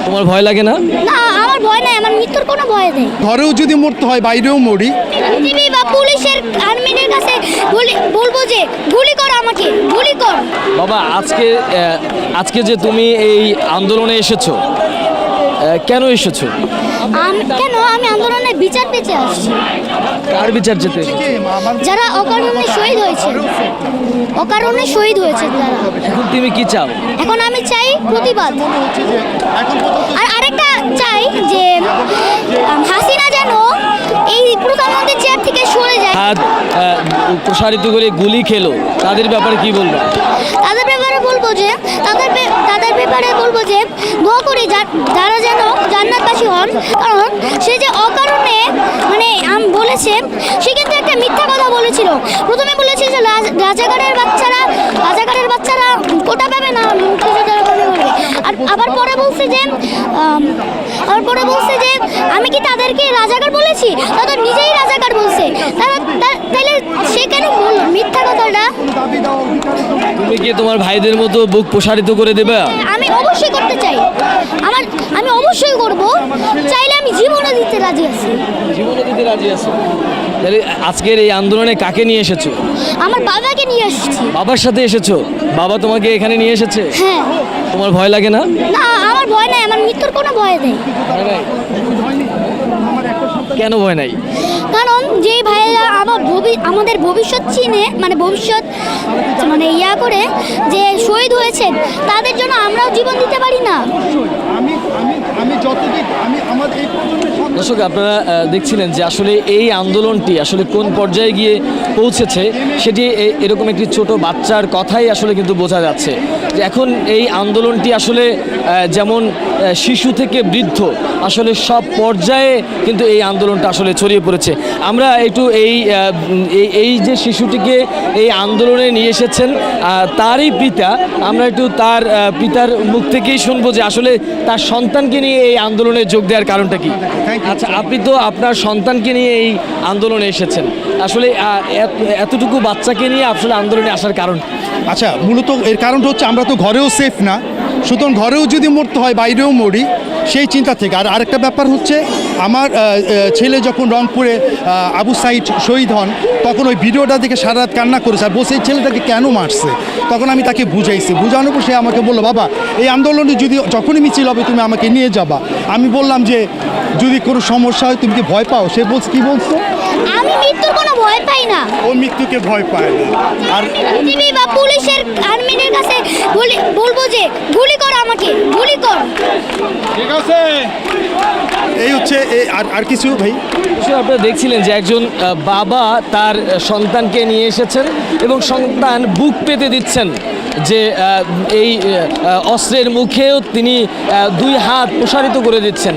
তোমার ভয় লাগে না? না, আমার ভয় নাই, আমার মৃত্যুর কোনো ভয় নেই। ঘরেও যদি মরতে হয় বাইরেও মরি। টিভি বা পুলিশের আর্মিদের কাছে বলবো যে গুলি কর, আমাকে গুলি কর। বাবা, আজকে যে তুমি এই আন্দোলনে এসেছো, কেন এসেছো? কেন আমি আন্দোলনের বিচার পেতে আসছি। কার বিচার যেতে? যারা অকারণে শহীদ হয়েছে, অকারণে শহীদ হয়েছে যারা। এখন তুমি কি চাও? এখন আমি চাই প্রতিবাদ। আর আরেকটা চাই যে হাসিনা যেন এই প্রধানমন্ত্রীর চেয়ার থেকে সরে যায়। হাত প্রসারিত করে গুলি খেলো, তাদের ব্যাপারে কি বলবো? তাদের ব্যাপারে বলবো যে দোয়া করি যারা যেন জান্নাতবাসী হন। কারণ সে যে অকারণে মানে বলেছে, সে কিন্তু একটা মিথ্যা কথা বলেছিল। প্রথমে বলেছিল যে রাজাকারের বাচ্চারা কোটা পাবে না, মুক্তিযোদ্ধারা পাবে। আর আবার পরে বলছে যে আমি কি তাদেরকে রাজাকার বলেছি? তারা নিজেই রাজাকার বলছে। তাহলে সে কেন বলল মিথ্যা কথাটা? তুমি কি তোমার ভাইদের মতো বুক প্রসারিত করে দেবে? আমি অবশ্যই করতে চাই। আমি অবশ্যই করব। চাইলে আমি জীবনও দিতে রাজি আছি। জীবনও দিতে রাজি আছো? তাহলে আজকের এই আন্দোলনে কাকে নিয়ে এসেছো? আমার বাবাকে নিয়ে এসেছি। বাবার সাথে এসেছো? বাবা তোমাকে এখানে নিয়ে এসেছে? হ্যাঁ। তোমার ভয় লাগে না? না, আমার ভয় নাই, আমার মৃত্যুর কোনো ভয় নেই। কেন ভয় নাই? কারণ যেই ভাইয়েরা আমাদের ভবিষ্যৎ চিনে, মানে ইয়া করে যে শহীদ হয়েছেন, তাদের জন্য আমরাও জীবন দিতে পারি না। দর্শক, আপনারা দেখছিলেন যে আসলে এই আন্দোলনটি আসলে কোন পর্যায়ে গিয়ে পৌঁছেছে, সেটি এরকম একটি ছোট বাচ্চার কথাই আসলে কিন্তু বোঝা যাচ্ছে যে এখন এই আন্দোলনটি আসলে যেমন শিশু থেকে বৃদ্ধ আসলে সব পর্যায়ে কিন্তু এই আন্দোলনটা আসলে ছড়িয়ে পড়েছে। আমরা একটু এই যে শিশুটিকে এই আন্দোলনে নিয়ে এসেছেন তারই পিতা, আমরা একটু তার পিতার মুখ থেকেই শুনবো যে আসলে তার সন্তানকে নিয়ে এই আন্দোলনে যোগ দেওয়ার কারণটা কি। আচ্ছা, আপনি তো আপনার সন্তানকে নিয়ে এই আন্দোলনে এসেছেন, আসলে এতটুকু বাচ্চাকে নিয়ে আসলে আন্দোলনে আসার কারণ? আচ্ছা, মূলত এর কারণটা হচ্ছে আমরা তো ঘরেও সেফ না, সুতরাং ঘরেও যদি মরতে হয় বাইরেও মরি, সেই চিন্তা থেকে। আর আরেকটা ব্যাপার হচ্ছে, আমার ছেলে যখন রংপুরে আবু সাইদ শহীদ হন, তখন ওই ভিডিওটা দেখে সারা রাত কান্না করেছে আর বসে এই ছেলেটাকে কেন মারছে। তখন আমি তাকে বুঝাইছি, বুঝানোর পর সে আমাকে বললো, বাবা এই আন্দোলনে যখনই মিছিল হবে তুমি আমাকে নিয়ে যাবা। আমি বললাম যে যদি কোনো সমস্যা হয় তুমি কি ভয় পাও? সে বলছে, কি বলছো? আমি মৃত্যুর কোনো ভয় পাই না। ও মৃত্যুকে ভয় পায় না। আর টিভি বা পুলিশের আর্মিদের কাছে বলবো যে গুলি কর, আমাকে গুলি কর। ঠিক আছে, এই হচ্ছে আর কিছু ভাই? আপনারা দেখছিলেন যে একজন বাবা তার সন্তানকে নিয়ে এসেছেন এবং সন্তান বুক পেতে দিচ্ছেন যে এই অস্ত্রের মুখেও তিনি দুই হাত প্রসারিত করে দিচ্ছেন।